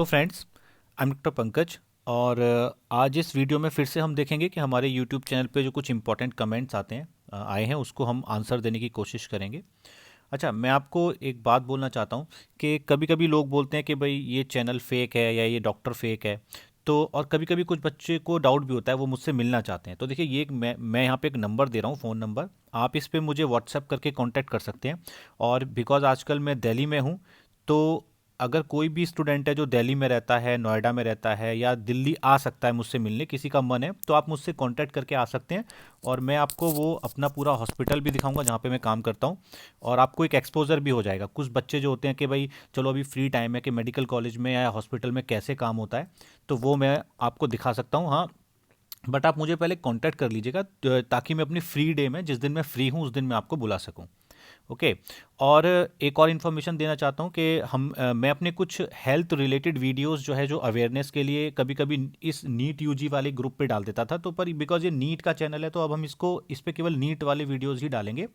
तो friends, I am doctor Pankaj. और आज इस वीडियो में फिर से हम देखेंगे कि हमारे यूट्यूब चैनल पे जो कुछ इंपॉर्टेंट कमेंट्स आते हैं आए हैं, उसको हम आंसर देने की कोशिश करेंगे। अच्छा, मैं आपको एक बात बोलना चाहता हूँ कि कभी कभी लोग बोलते हैं कि भाई ये चैनल फेक है या ये डॉक्टर फेक है। तो और कभी कभी कुछ बच्चे को डाउट भी होता है, वो मुझसे मिलना चाहते हैं। तो देखिए, ये एक मैं यहाँ पे एक नंबर दे रहा हूँ, फ़ोन नंबर। आप इस पे मुझे व्हाट्सएप करके कांटेक्ट कर सकते हैं। और बिकॉज़ आजकल मैं दिल्ली में हूँ, तो अगर कोई भी स्टूडेंट है जो दिल्ली में रहता है, नोएडा में रहता है, या दिल्ली आ सकता है मुझसे मिलने, किसी का मन है, तो आप मुझसे कांटेक्ट करके आ सकते हैं। और मैं आपको वो अपना पूरा हॉस्पिटल भी दिखाऊंगा जहाँ पे मैं काम करता हूँ। और आपको एक एक्सपोजर भी हो जाएगा। कुछ बच्चे जो होते हैं कि भाई चलो अभी फ्री टाइम है कि मेडिकल कॉलेज में या हॉस्पिटल में कैसे काम होता है, तो वो मैं आपको दिखा सकता हूँ। हाँ, बट आप मुझे पहले कांटेक्ट कर लीजिएगा, ताकि मैं अपनी फ्री डे में, जिस दिन मैं फ्री हूँ उस दिन मैं आपको बुला सकूँ। ओके। और एक और इन्फॉर्मेशन देना चाहता हूँ कि मैं अपने कुछ हेल्थ रिलेटेड वीडियोस जो है, जो अवेयरनेस के लिए कभी कभी इस नीट यूजी वाले ग्रुप पे डाल देता था। तो पर बिकॉज ये नीट का चैनल है, तो अब हम इस पे केवल नीट वाले वीडियोस ही डालेंगे।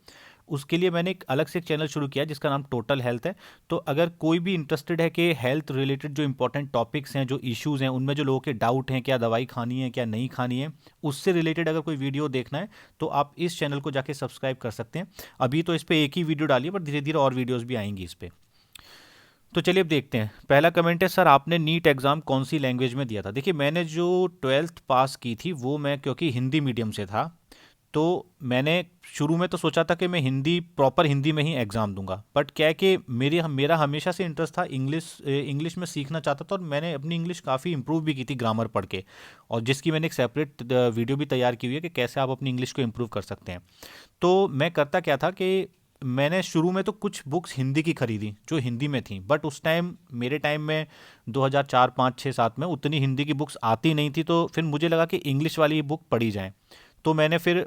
उसके लिए मैंने एक अलग से एक चैनल शुरू किया जिसका नाम टोटल हेल्थ है। तो अगर कोई भी इंटरेस्टेड है कि हेल्थ रिलेटेड जो इंपॉर्टेंट टॉपिक्स हैं, जो इश्यूज़ हैं, उनमें जो लोगों के डाउट हैं, क्या दवाई खानी है क्या नहीं खानी है, उससे रिलेटेड अगर कोई वीडियो देखना है, तो आप इस चैनल को जाके सब्सक्राइब कर सकते हैं। अभी तो इस पे एक ही वीडियो डाली है, पर धीरे धीरे और वीडियोस भी आएंगी इस पे। तो चलिए अब देखते हैं। पहला कमेंट है, सर आपने नीट एग्ज़ाम कौन सी लैंग्वेज में दिया था? देखिए, मैंने जो ट्वेल्थ पास की थी वो मैं क्योंकि हिंदी मीडियम से था, तो मैंने शुरू में तो सोचा था कि मैं हिंदी, प्रॉपर हिंदी में ही एग्ज़ाम दूंगा। बट क्या है कि मेरा हमेशा से इंटरेस्ट था, इंग्लिश में सीखना चाहता था। और मैंने अपनी इंग्लिश काफ़ी इंप्रूव भी की थी ग्रामर पढ़ के, और जिसकी मैंने एक सेपरेट वीडियो भी तैयार की हुई है कि कैसे आप अपनी इंग्लिश को इम्प्रूव कर सकते हैं। तो मैं करता क्या था कि मैंने शुरू में तो कुछ बुक्स हिंदी की खरीदी जो हिंदी में थी। बट उस टाइम, मेरे टाइम में 2004, 5, 6, 7 में उतनी हिंदी की बुक्स आती नहीं थी। तो फिर मुझे लगा कि इंग्लिश वाली बुक पढ़ी जाए। तो मैंने फिर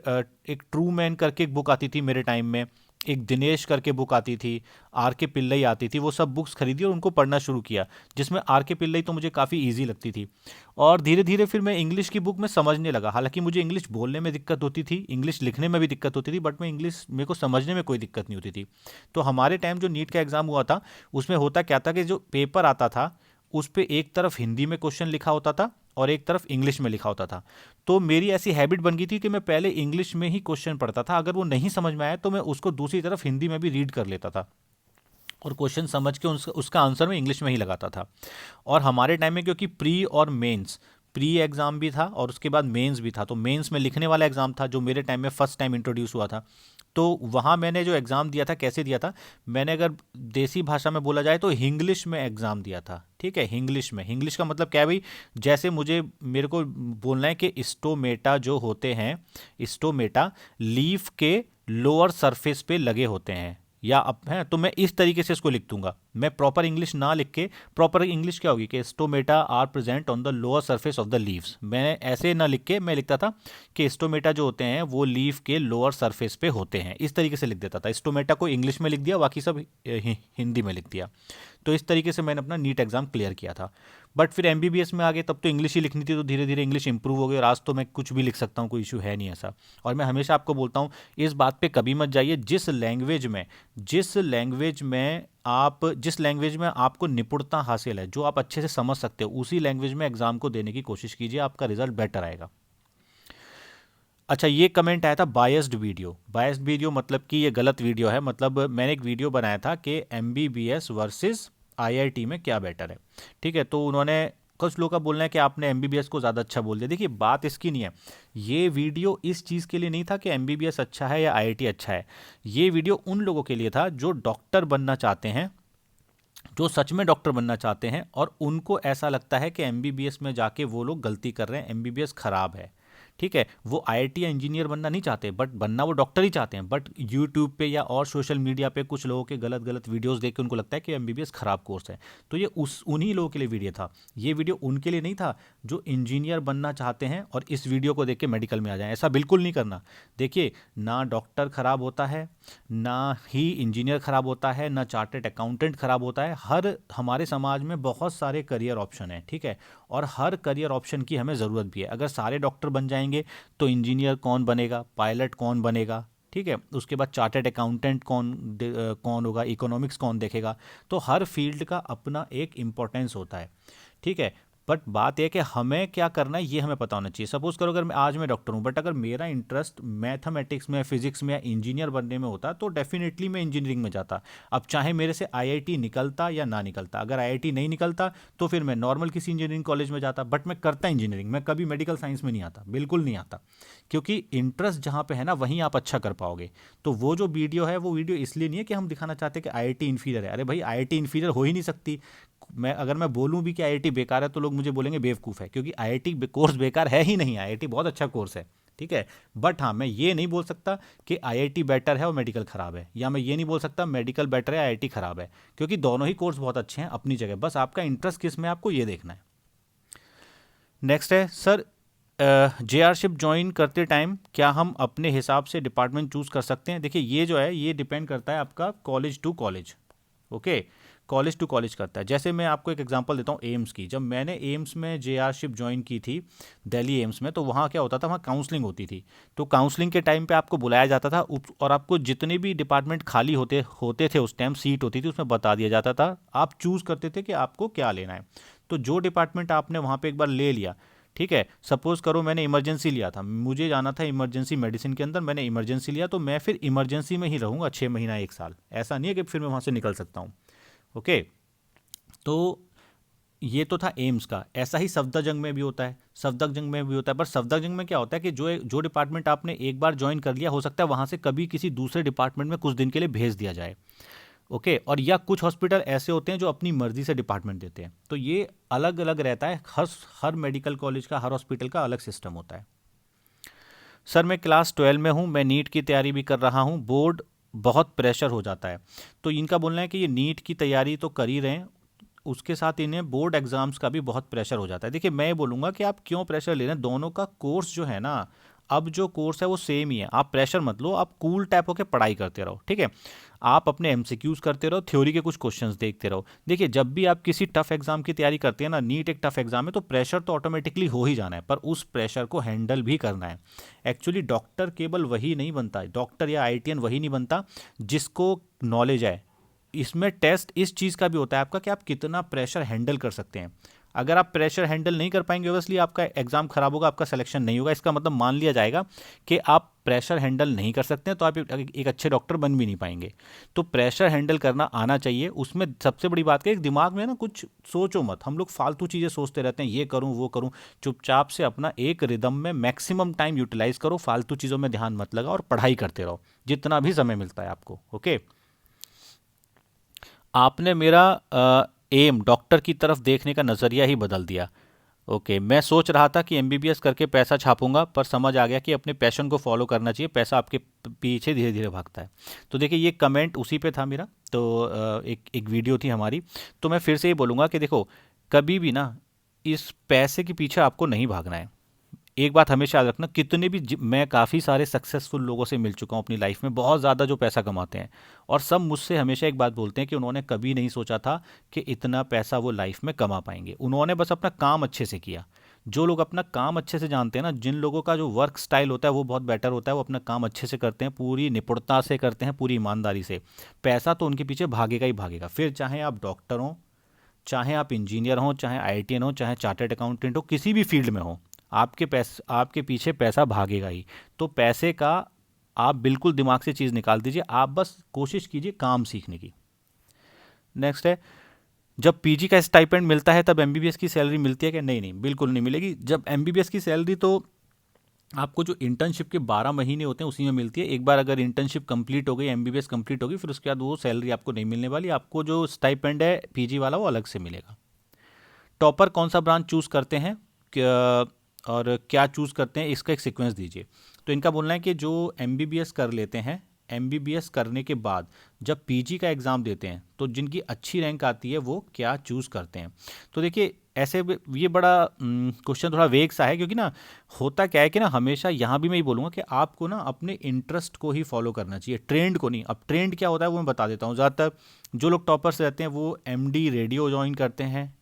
एक ट्रू मैन करके एक बुक आती थी मेरे टाइम में, एक दिनेश करके बुक आती थी, आर के पिल्लई आती थी, वो सब बुक्स खरीदी और उनको पढ़ना शुरू किया। जिसमें आर के पिल्लई तो मुझे काफ़ी इजी लगती थी। और धीरे धीरे फिर मैं इंग्लिश की बुक में समझने लगा। हालांकि मुझे इंग्लिश बोलने में दिक्कत होती थी, इंग्लिश लिखने में भी दिक्कत होती थी, बट मैं इंग्लिश, मेरे को समझने में कोई दिक्कत नहीं होती थी। तो हमारे टाइम जो नीट का एग्ज़ाम हुआ था, उसमें होता क्या था कि जो पेपर आता था, उस पे एक तरफ हिंदी में क्वेश्चन लिखा होता था और एक तरफ इंग्लिश में लिखा होता था। तो मेरी ऐसी हैबिट बन गई थी कि मैं पहले इंग्लिश में ही क्वेश्चन पढ़ता था। अगर वो नहीं समझ में आया तो मैं उसको दूसरी तरफ हिंदी में भी रीड कर लेता था, और क्वेश्चन समझ के उसका आंसर मैं इंग्लिश में ही लगाता था। और हमारे टाइम में क्योंकि प्री और मेंस, प्री एग्ज़ाम भी था और उसके बाद मेंस भी था, तो मेंस में लिखने वाला एग्ज़ाम था जो मेरे टाइम में फ़र्स्ट टाइम इंट्रोड्यूस हुआ था। तो वहाँ मैंने जो एग्ज़ाम दिया था, कैसे दिया था, मैंने अगर देसी भाषा में बोला जाए तो हिंग्लिश में एग्ज़ाम दिया था। ठीक है, हिंग्लिश में। हिंग्लिश का मतलब क्या है भाई, जैसे मेरे को बोलना है कि स्टोमेटा जो होते हैं, स्टोमेटा लीफ के लोअर सरफेस पे लगे होते हैं, या अब है, तो मैं इस तरीके से इसको लिख दूंगा। मैं प्रॉपर इंग्लिश ना लिख के, प्रॉपर इंग्लिश क्या होगी कि stomata are present on the lower surface of the leaves, मैंने ऐसे ना लिख के मैं लिखता था कि स्टोमेटा जो होते हैं वो लीफ के लोअर सरफेस पे होते हैं, इस तरीके से लिख देता था। स्टोमेटा को इंग्लिश में लिख दिया, बाकी सब हिंदी में लिख दिया। तो इस तरीके से मैंने अपना नीट एग्ज़ाम क्लियर किया था। बट फिर एमबीबीएस में आ गए, तब तो इंग्लिश ही लिखनी थी, तो धीरे धीरे इंग्लिश इंप्रूव हो गई और आज तो मैं कुछ भी लिख सकता हूँ, कोई इशू है नहीं ऐसा। और मैं हमेशा आपको बोलता हूँ, इस बात पे कभी मत जाइए, जिस लैंग्वेज में आपको निपुणता हासिल है, जो आप अच्छे से समझ सकते हो, उसी लैंग्वेज में एग्जाम को देने की कोशिश कीजिए, आपका रिजल्ट बेटर आएगा। अच्छा, ये कमेंट आया था बायस्ड वीडियो। बायस्ड वीडियो मतलब कि ये गलत वीडियो है। मतलब मैंने एक वीडियो बनाया था कि एमबीबीएस वर्सेस आईआईटी में क्या बेटर है। ठीक है, तो उन्होंने, कुछ लोगों का बोलना है कि आपने एमबीबीएस को ज़्यादा अच्छा बोल दिया। देखिए, बात इसकी नहीं है। ये वीडियो इस चीज़ के लिए नहीं था कि एमबीबीएस अच्छा है या आईआईटी अच्छा है। ये वीडियो उन लोगों के लिए था जो डॉक्टर बनना चाहते हैं, जो सच में डॉक्टर बनना चाहते हैं, और उनको ऐसा लगता है कि एमबीबीएस में जाके वो लोग गलती कर रहे हैं, एमबीबीएस खराब है। ठीक है, वो आईआईटी या इंजीनियर बनना नहीं चाहते, बट बनना वो डॉक्टर ही चाहते हैं। बट यूट्यूब पे या और सोशल मीडिया पे कुछ लोगों के गलत गलत वीडियोस देख के उनको लगता है कि एमबीबीएस खराब कोर्स है। तो ये उस उन्हीं लोगों के लिए वीडियो था। ये वीडियो उनके लिए नहीं था जो इंजीनियर बनना चाहते हैं और इस वीडियो को देख के मेडिकल में आ जाएं। ऐसा बिल्कुल नहीं करना। देखिए, ना डॉक्टर खराब होता है, ना ही इंजीनियर खराब होता है, ना चार्टर्ड अकाउंटेंट खराब होता है। हर हमारे समाज में बहुत सारे करियर ऑप्शन हैं। ठीक है, और हर करियर ऑप्शन की हमें ज़रूरत भी है। अगर सारे डॉक्टर बन जाएंगे तो इंजीनियर कौन बनेगा, पायलट कौन बनेगा, ठीक है, उसके बाद चार्टर्ड अकाउंटेंट कौन होगा, इकोनॉमिक्स कौन देखेगा। तो हर फील्ड का अपना एक इम्पोर्टेंस होता है। ठीक है। बट बात यह है कि हमें क्या करना है ये हमें पता होना चाहिए। सपोज करो अगर मैं आज मैं डॉक्टर हूँ, बट अगर मेरा इंटरेस्ट मैथमेटिक्स में, फिजिक्स में या इंजीनियर बनने में होता तो डेफिनेटली मैं इंजीनियरिंग में जाता। अब चाहे मेरे से आईआईटी निकलता या ना निकलता, अगर आईआईटी नहीं निकलता तो फिर मैं नॉर्मल किसी इंजीनियरिंग कॉलेज में जाता, बट मैं करता इंजीनियरिंग। मैं कभी मेडिकल साइंस में नहीं आता, बिल्कुल नहीं आता, क्योंकि इंटरेस्ट जहाँ पे है ना वहीं आप अच्छा कर पाओगे। तो वो जो वीडियो है वो वीडियो इसलिए नहीं है कि हम दिखाना चाहते हैं कि आईआईटी इन्फीरियर है। अरे भाई आईआईटी इन्फीरियर हो ही नहीं सकती। मैं अगर मैं बोलूं भी कि आईआईटी बेकार है तो लोग मुझे बोलेंगे बेवकूफ़ है, क्योंकि आईआईटी कोर्स बेकार है ही नहीं, आईआईटी बहुत अच्छा कोर्स है। ठीक है। बट हाँ, मैं ये नहीं बोल सकता कि आईआईटी बेटर है और मेडिकल खराब है, या मैं ये नहीं बोल सकता मेडिकल बेटर है आईआईटी खराब है, क्योंकि दोनों ही कोर्स बहुत अच्छे हैं अपनी जगह। बस आपका इंटरेस्ट किस में, आपको ये देखना है। नेक्स्ट है सर, जेआरशिप ज्वाइन करते टाइम क्या हम अपने हिसाब से डिपार्टमेंट चूज कर सकते हैं? देखिए ये जो है ये डिपेंड करता है आपका college to college. Okay, college to college करता है। जैसे मैं आपको एक एग्जांपल देता हूँ एम्स की। जब मैंने एम्स में जेआरशिप ज्वाइन की थी, दिल्ली एम्स में, तो वहाँ क्या होता था, वहाँ काउंसलिंग होती थी। तो काउंसलिंग के टाइम पे आपको बुलाया जाता था और आपको जितने भी डिपार्टमेंट खाली होते होते थे, उस टाइम सीट होती थी, उसमें बता दिया जाता था, आप चूज़ करते थे कि आपको क्या लेना है। तो जो डिपार्टमेंट आपने वहाँ पे एक बार ले लिया, ठीक है, सपोज करो मैंने इमरजेंसी लिया था, मुझे जाना था इमरजेंसी मेडिसिन के अंदर, मैंने इमरजेंसी लिया, तो मैं फिर इमरजेंसी में ही रहूँगा 6 महीना 1 साल। ऐसा नहीं है कि फिर मैं वहाँ से निकल सकता हूँ। ओके, तो ये तो था एम्स का। ऐसा ही सफदरजंग में भी होता है, सफदरजंग में भी होता है। पर सफदरजंग में क्या होता है कि जो जो डिपार्टमेंट आपने एक बार ज्वाइन कर लिया, हो सकता है वहाँ से कभी किसी दूसरे डिपार्टमेंट में कुछ दिन के लिए भेज दिया जाए। ओके, और या कुछ हॉस्पिटल ऐसे होते हैं जो अपनी मर्जी से डिपार्टमेंट देते हैं। तो ये अलग अलग रहता है, हर मेडिकल कॉलेज का, हर हॉस्पिटल का अलग सिस्टम होता है। सर मैं क्लास 12 में हूँ, मैं नीट की तैयारी भी कर रहा हूँ, बोर्ड बहुत प्रेशर हो जाता है। तो इनका बोलना है कि ये नीट की तैयारी तो कर ही रहे हैं, उसके साथ इन्हें बोर्ड एग्जाम्स का भी बहुत प्रेशर हो जाता है। देखिए मैं ये बोलूँगा कि आप क्यों प्रेशर ले रहे हैं, दोनों का कोर्स जो है ना, अब जो कोर्स है वो सेम ही है। आप प्रेशर मत लो, आप कूल टाइप होकर पढ़ाई करते रहो, ठीक है। आप अपने एमसीक्यूज करते रहो, थ्योरी के कुछ क्वेश्चंस देखते रहो। देखिए जब भी आप किसी टफ एग्जाम की तैयारी करते हैं ना, नीट एक टफ एग्जाम है, तो प्रेशर तो ऑटोमेटिकली हो ही जाना है, पर उस प्रेशर को हैंडल भी करना है। एक्चुअली डॉक्टर केवल वही नहीं बनता, डॉक्टर या आईटीएन वही नहीं बनता जिसको नॉलेज है। इसमें टेस्ट इस चीज़ का भी होता है आपका कि आप कितना प्रेशर हैंडल कर सकते हैं। अगर आप प्रेशर हैंडल नहीं कर पाएंगे, ओबियसली आपका एग्जाम खराब होगा, आपका सिलेक्शन नहीं होगा। इसका मतलब मान लिया जाएगा कि आप प्रेशर हैंडल नहीं कर सकते हैं, तो आप एक अच्छे डॉक्टर बन भी नहीं पाएंगे। तो प्रेशर हैंडल करना आना चाहिए। उसमें सबसे बड़ी बात है कि दिमाग में ना कुछ सोचो मत। हम लोग फालतू चीज़ें सोचते रहते हैं, ये करूँ वो करूँ। चुपचाप से अपना एक रिदम में मैक्सिमम टाइम यूटिलाइज करो, फालतू चीज़ों में ध्यान मत लगाओ और पढ़ाई करते रहो जितना भी समय मिलता है आपको। ओके, आपने मेरा एम डॉक्टर की तरफ देखने का नज़रिया ही बदल दिया। ओके, मैं सोच रहा था कि एमबीबीएस करके पैसा छापूंगा, पर समझ आ गया कि अपने पैशन को फॉलो करना चाहिए, पैसा आपके पीछे धीरे धीरे भागता है। तो देखिए ये कमेंट उसी पे था मेरा। तो एक एक वीडियो थी हमारी। तो मैं फिर से ये बोलूँगा कि देखो, कभी भी ना इस पैसे के पीछे आपको नहीं भागना है। एक बात हमेशा याद रखना, कितने भी मैं काफ़ी सारे सक्सेसफुल लोगों से मिल चुका हूँ अपनी लाइफ में, बहुत ज़्यादा जो पैसा कमाते हैं, और सब मुझसे हमेशा एक बात बोलते हैं कि उन्होंने कभी नहीं सोचा था कि इतना पैसा वो लाइफ में कमा पाएंगे। उन्होंने बस अपना काम अच्छे से किया। जो लोग अपना काम अच्छे से जानते हैं ना, जिन लोगों का जो वर्क स्टाइल होता है वो बहुत बेटर होता है, वो अपना काम अच्छे से करते हैं, पूरी निपुणता से करते हैं, पूरी ईमानदारी से, पैसा तो उनके पीछे भागेगा ही भागेगा। फिर चाहे आप डॉक्टर हों, चाहे आप इंजीनियर हों, चाहे आईआईटीएन हो, चाहे चार्टर्ड अकाउंटेंट हो, किसी भी फील्ड में हो, आपके पीछे पैसा भागेगा ही। तो पैसे का आप बिल्कुल दिमाग से चीज़ निकाल दीजिए, आप बस कोशिश कीजिए काम सीखने की। नेक्स्ट है, जब पीजी का स्टाइपेंड मिलता है तब एमबीबीएस की सैलरी मिलती है कि नहीं? नहीं, बिल्कुल नहीं मिलेगी। जब एमबीबीएस की सैलरी तो आपको जो इंटर्नशिप के 12 महीने होते हैं उसी में मिलती है। एक बार अगर इंटर्नशिप कंप्लीट हो गई, एमबीबीएस कंप्लीट होगी, फिर उसके बाद वो सैलरी आपको नहीं मिलने वाली। आपको जो स्टाइपेंड है पीजी वाला वो अलग से मिलेगा। टॉपर कौन सा ब्रांच चूज़ करते हैं, और क्या चूज़ करते हैं, इसका एक सीक्वेंस दीजिए। तो इनका बोलना है कि जो एमबीबीएस कर लेते हैं, एमबीबीएस करने के बाद जब पीजी का एग्ज़ाम देते हैं, तो जिनकी अच्छी रैंक आती है वो क्या चूज़ करते हैं। तो देखिए ऐसे ये बड़ा क्वेश्चन थोड़ा वेग सा है, क्योंकि ना होता क्या है कि ना हमेशा यहाँ भी मैं ही बोलूँगा कि आपको ना अपने इंटरेस्ट को ही फॉलो करना चाहिए, ट्रेंड को नहीं। अब ट्रेंड क्या होता है वो मैं बता देता हूँ। ज़्यादातर जो लोग टॉपर्स रहते हैं वो एमडी रेडियो ज्वाइन करते हैं,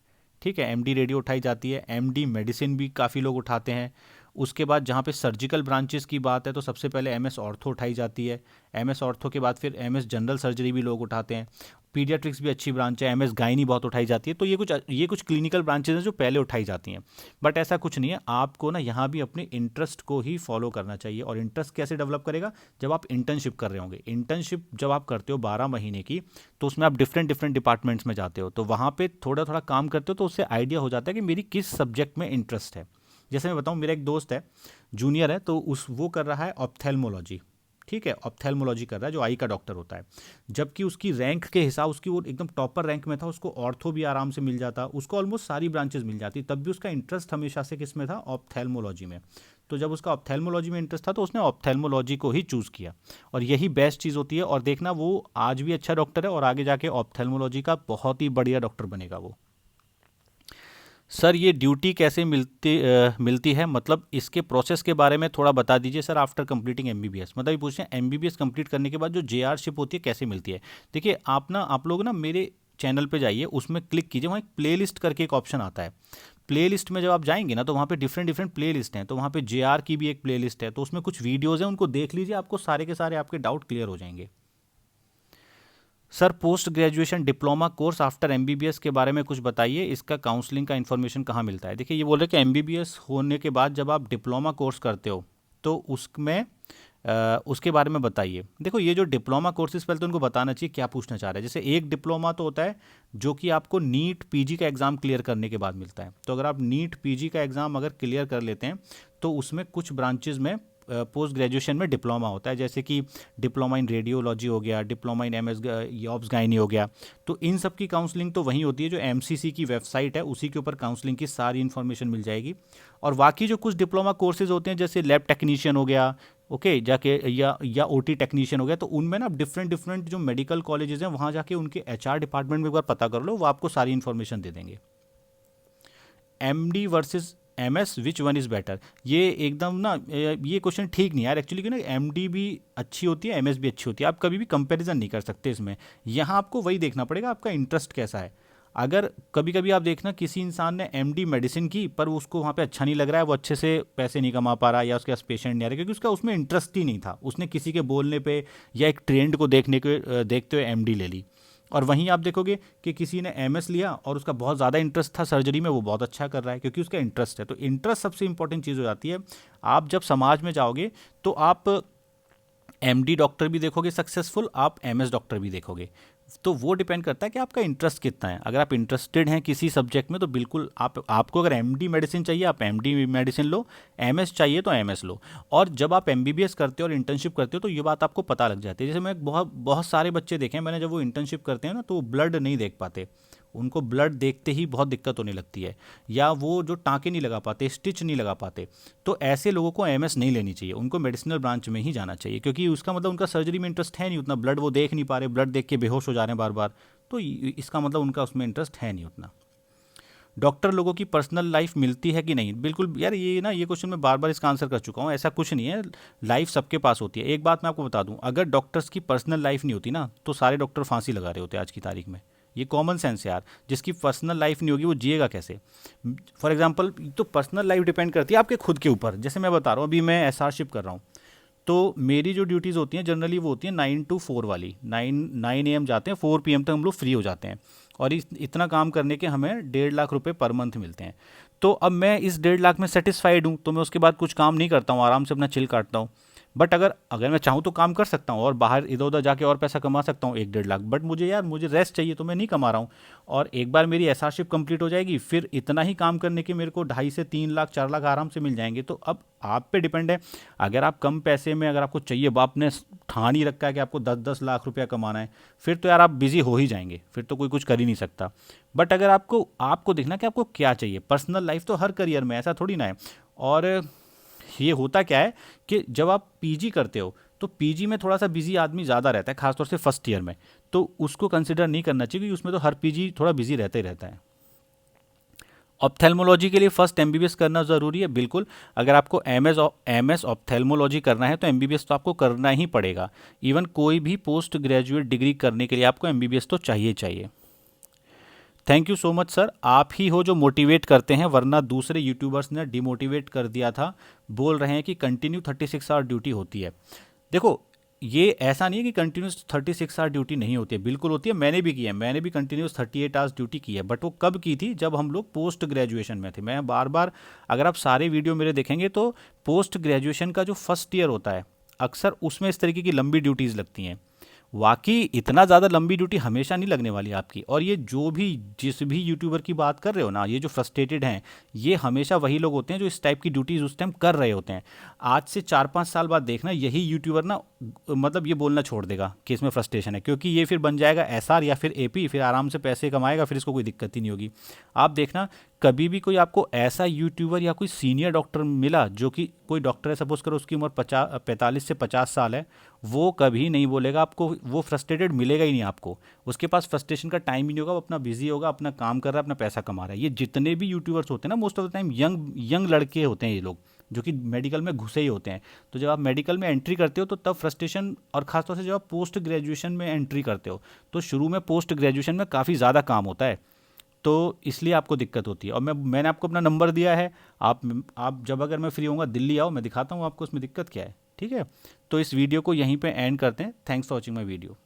ठीक है, एमडी रेडियो उठाई जाती है, एमडी मेडिसिन भी काफ़ी लोग उठाते हैं। उसके बाद जहाँ पे सर्जिकल ब्रांचेस की बात है तो सबसे पहले एमएस ऑर्थो उठाई जाती है, एमएस ऑर्थो के बाद फिर एमएस जनरल सर्जरी भी लोग उठाते हैं। पीडियाट्रिक्स भी अच्छी ब्रांच है, एमएस गायनी बहुत उठाई जाती है। तो ये कुछ क्लिनिकल ब्रांचेज हैं जो पहले उठाई जाती हैं। बट ऐसा कुछ नहीं है, आपको ना यहाँ भी अपने इंटरेस्ट को ही फॉलो करना चाहिए। और इंटरेस्ट कैसे डेवलप करेगा? जब आप इंटर्नशिप कर रहे होंगे। इंटर्नशिप जब आप करते हो 12 महीने की, तो उसमें आप डिफरेंट डिफरेंट डिपार्टमेंट्स में जाते हो, तो वहाँ पे थोड़ा थोड़ा काम करते हो, तो उससे आइडिया हो जाता है कि मेरी किस सब्जेक्ट में इंटरेस्ट है। जैसे मैं बताऊँ, मेरा एक दोस्त है, जूनियर है, तो वो कर रहा है ऑप्थेल्मोलॉजी। ठीक है, ऑप्थेल्मोलॉजी कर रहा है, जो आई का डॉक्टर होता है। जबकि उसकी रैंक के हिसाब, उसकी वो एकदम टॉपर रैंक में था, उसको ऑर्थो भी आराम से मिल जाता, उसको ऑलमोस्ट सारी ब्रांचेस मिल जाती, तब भी उसका इंटरेस्ट हमेशा से किस में था? ऑप्थेल्मोलॉजी में। तो जब उसका ऑप्थेल्मोलॉजी में इंटरेस्ट था, तो उसने ऑप्थेल्मोलॉजी को ही चूज़ किया। और यही बेस्ट चीज़ होती है। और देखना, वो आज भी अच्छा डॉक्टर है और आगे जाके ऑप्थेल्मोलॉजी का बहुत ही बढ़िया डॉक्टर बनेगा वो। सर ये ड्यूटी कैसे मिलती है, मतलब इसके प्रोसेस के बारे में थोड़ा बता दीजिए सर। आफ्टर कंप्लीटिंग एमबीबीएस, मतलब ये पूछ रहे हैं एमबीबीएस कंप्लीट करने के बाद जो जेआरशिप होती है कैसे मिलती है। देखिए, आप लोग ना मेरे चैनल पे जाइए, उसमें क्लिक कीजिए, वहाँ एक प्लेलिस्ट करके एक ऑप्शन आता है। प्लेलिस्ट में जब आप जाएंगे ना, तो वहाँ पे डिफरेंट डिफरेंट प्लेलिस्ट हैं। तो वहाँ पे जेआर की भी एक प्लेलिस्ट है, तो उसमें कुछ वीडियोज़ हैं, उनको देख लीजिए, आपको सारे के सारे आपके डाउट क्लियर हो जाएंगे। Sir post graduation diploma course after MBBS के बारे में कुछ बताइए, इसका काउंसलिंग का इन्फॉर्मेशन कहाँ मिलता है। देखिए, ये बोल रहे हैं कि एमबीबीएस होने के बाद जब आप डिप्लोमा कोर्स करते हो, तो उसमें उसके बारे में बताइए। देखो, ये जो डिप्लोमा कोर्सेज, पहले तो उनको बताना चाहिए क्या पूछना चाह रहे हैं। जैसे एक डिप्लोमा तो होता है जो कि आपको नीट पीजी का एग्ज़ाम क्लियर करने के बाद मिलता है। तो अगर आप नीट पीजी का एग्ज़ाम अगर क्लियर कर लेते हैं, तो उसमें कुछ ब्रांचेज में पोस्ट ग्रेजुएशन में डिप्लोमा होता है। जैसे कि डिप्लोमा इन रेडियोलॉजी हो गया, diploma in MS obs gynae हो गया। तो इन सब की काउंसलिंग तो वहीं होती है, जो एमसीसी की वेबसाइट है उसी के ऊपर काउंसलिंग की सारी इन्फॉर्मेशन मिल जाएगी। और बाकी जो कुछ डिप्लोमा कोर्सेज होते हैं, जैसे लैब टेक्नीशियन हो गया, ओके, जाके या ओटी टेक्नीशियन हो गया, तो उनमें ना डिफरेंट डिफरेंट जो मेडिकल कॉलेजेस हैं, वहाँ जाके उनके एचआर डिपार्टमेंट में एक बार पता कर लो, वो आपको सारी इन्फॉर्मेशन दे देंगे। MD versus MS, which one is better, ये एकदम ना ये क्वेश्चन ठीक नहीं है यार एक्चुअली, कि ना एमडी भी अच्छी होती है, एमएस भी अच्छी होती है, आप कभी भी कंपैरिजन नहीं कर सकते इसमें। यहाँ आपको वही देखना पड़ेगा आपका इंटरेस्ट कैसा है। अगर कभी कभी आप देखना, किसी इंसान ने एमडी मेडिसिन की, पर उसको वहाँ पे अच्छा नहीं लग रहा है, वो अच्छे से पैसे नहीं कमा पा रहा, या उसके पास पेशेंट नहीं आ रहा, क्योंकि उसका उसमें इंटरेस्ट ही नहीं था, उसने किसी के बोलने पे या एक ट्रेंड को देखते हुए एमडी ले ली। और वहीं आप देखोगे कि किसी ने एमएस लिया और उसका बहुत ज़्यादा इंटरेस्ट था सर्जरी में, वो बहुत अच्छा कर रहा है, क्योंकि उसका इंटरेस्ट है। तो इंटरेस्ट सबसे इंपॉर्टेंट चीज़ हो जाती है। आप जब समाज में जाओगे, तो आप एमडी डॉक्टर भी देखोगे सक्सेसफुल, आप एमएस डॉक्टर भी देखोगे। तो वो डिपेंड करता है कि आपका इंटरेस्ट कितना है। अगर आप इंटरेस्टेड हैं किसी सब्जेक्ट में, तो बिल्कुल आपको अगर एमडी मेडिसिन चाहिए, आप एमडी मेडिसिन लो, एमएस चाहिए तो एमएस लो। और जब आप एमबीबीएस करते हो और इंटर्नशिप करते हो, तो ये बात आपको पता लग जाती है। जैसे मैं बहुत बहुत सारे बच्चे देखे हैं मैंने, जब वो इंटर्नशिप करते हैं ना, तो वो ब्लड नहीं देख पाते, उनको ब्लड देखते ही बहुत दिक्कत होने लगती है, या वो जो टाँके नहीं लगा पाते, स्टिच नहीं लगा पाते। तो ऐसे लोगों को एमएस नहीं लेनी चाहिए, उनको मेडिसिनल ब्रांच में ही जाना चाहिए, क्योंकि उसका मतलब उनका सर्जरी में इंटरेस्ट है नहीं उतना, ब्लड वो देख नहीं पा रहे, ब्लड देख के बेहोश हो जा रहे हैं बार बार। तो इसका मतलब उनका उसमें इंटरेस्ट है नहीं उतना। डॉक्टर लोगों की पर्सनल लाइफ मिलती है कि नहीं? बिल्कुल यार, ये क्वेश्चन मैं बार बार इसका आंसर कर चुका हूँ। ऐसा कुछ नहीं है, लाइफ सबके पास होती है। एक बात मैं आपको बता दूं, अगर डॉक्टर्स की पर्सनल लाइफ नहीं होती ना, तो सारे डॉक्टर फांसी लगा रहे होते आज की तारीख में। ये कॉमन सेंस है यार, जिसकी पर्सनल लाइफ नहीं होगी वो जिएगा कैसे? फॉर एग्जाम्पल, तो पर्सनल लाइफ डिपेंड करती है आपके खुद के ऊपर। जैसे मैं बता रहा हूँ, अभी मैं एसआरशिप कर रहा हूँ, तो मेरी जो ड्यूटीज़ होती हैं जनरली वो होती हैं 9 to 4 वाली। 9 AM जाते हैं, 4 PM तक हम लोग फ्री हो जाते हैं। और इतना काम करने के हमें 1.5 लाख रुपए पर मंथ मिलते हैं। तो अब मैं इस 1.5 लाख में सेटिस्फाइड हूँ, तो मैं उसके बाद कुछ काम नहीं करता हूँ, आराम से अपना चिल काटता हूँ। बट अगर अगर मैं चाहूँ तो काम कर सकता हूँ और बाहर इधर उधर जाके और पैसा कमा सकता हूँ 1-1.5 लाख। बट मुझे रेस्ट चाहिए, तो मैं नहीं कमा रहा हूँ। और एक बार मेरी एसआरशिप कंप्लीट हो जाएगी, फिर इतना ही काम करने के मेरे को 2.5 से 3 लाख 4 लाख आराम से मिल जाएंगे। तो अब आप पे डिपेंड है। अगर आप कम पैसे में अगर आपको चाहिए, आपने ठान ही रखा है कि आपको 10-10 लाख रुपया कमाना है, फिर तो यार आप बिजी हो ही जाएंगे, फिर तो कोई कुछ कर ही नहीं सकता। बट अगर आपको देखना कि आपको क्या चाहिए। पर्सनल लाइफ तो हर करियर में ऐसा थोड़ी ना है। और ये होता क्या है कि जब आप पीजी करते हो, तो पीजी में थोड़ा सा बिजी आदमी ज़्यादा रहता है, खासतौर से फर्स्ट ईयर में। तो उसको कंसिडर नहीं करना चाहिए, क्योंकि उसमें तो हर पीजी थोड़ा बिजी रहता ही रहता है। ऑप्थेल्मोलॉजी के लिए फर्स्ट एमबीबीएस करना ज़रूरी है, बिल्कुल। अगर आपको एमएस ऑप्थेल्मोलॉजी करना है, तो एमबीबीएस तो आपको करना ही पड़ेगा। इवन कोई भी पोस्ट ग्रेजुएट डिग्री करने के लिए आपको एमबीबीएस तो चाहिए चाहिए। Thank you so much sir, आप ही हो जो मोटिवेट करते हैं, वरना दूसरे यूट्यूबर्स ने डिमोटिवेट कर दिया था। बोल रहे हैं कि कंटिन्यू 36 आवर ड्यूटी होती है। देखो, ये ऐसा नहीं है कि कंटिन्यूस 36 आवर ड्यूटी नहीं होती है, बिल्कुल होती है, मैंने भी की है, मैंने भी कंटिन्यूस 38 आवर्स ड्यूटी की है, बट वो कब की थी, जब हम लोग पोस्ट ग्रेजुएशन में थे। मैं बार बार, अगर आप सारे वीडियो मेरे देखेंगे तो पोस्ट ग्रेजुएशन का जो फर्स्ट ईयर होता है, अक्सर उसमें इस तरीके की लंबी ड्यूटीज़ लगती हैं। वाकई इतना ज़्यादा लंबी ड्यूटी हमेशा नहीं लगने वाली आपकी। और ये जो भी, जिस भी यूट्यूबर की बात कर रहे हो ना, ये जो फ्रस्ट्रेटेड हैं, ये हमेशा वही लोग होते हैं जो इस टाइप की ड्यूटीज़ उस टाइम कर रहे होते हैं। आज से 4-5 साल बाद देखना, यही यूट्यूबर ना, मतलब ये बोलना छोड़ देगा कि इसमें फ्रस्ट्रेशन है, क्योंकि ये फिर बन जाएगा एसआर या फिर एपी, फिर आराम से पैसे कमाएगा, फिर इसको कोई दिक्कत ही नहीं होगी। आप देखना, कभी भी कोई आपको ऐसा यूट्यूबर या कोई सीनियर डॉक्टर मिला, जो कि कोई डॉक्टर है, सपोज करो उसकी उम्र 45 से 50 साल है, वो कभी नहीं बोलेगा आपको, वो फ्रस्ट्रेटेड मिलेगा ही नहीं आपको। उसके पास फ्रस्ट्रेशन का टाइम ही नहीं होगा, वो अपना बिजी होगा, अपना काम कर रहा है, अपना पैसा कमा रहा है। ये जितने भी यूट्यूबर्स होते हैं ना, most of the time young young लड़के होते हैं ये लोग, जो कि मेडिकल में घुसे ही होते हैं। तो जब आप मेडिकल में एंट्री करते हो तो तब फ्रस्ट्रेशन, और खासतौर से जब आप पोस्ट ग्रेजुएशन में एंट्री करते हो, तो शुरू में पोस्ट ग्रेजुएशन में काफ़ी ज़्यादा काम होता है, तो इसलिए आपको दिक्कत होती है। और मैंने आपको अपना नंबर दिया है, आप जब, अगर मैं फ्री होऊंगा, दिल्ली आओ, मैं दिखाता हूँ आपको उसमें दिक्कत क्या है। ठीक है, तो इस वीडियो को यहीं पे एंड करते हैं। Thanks for watching my video.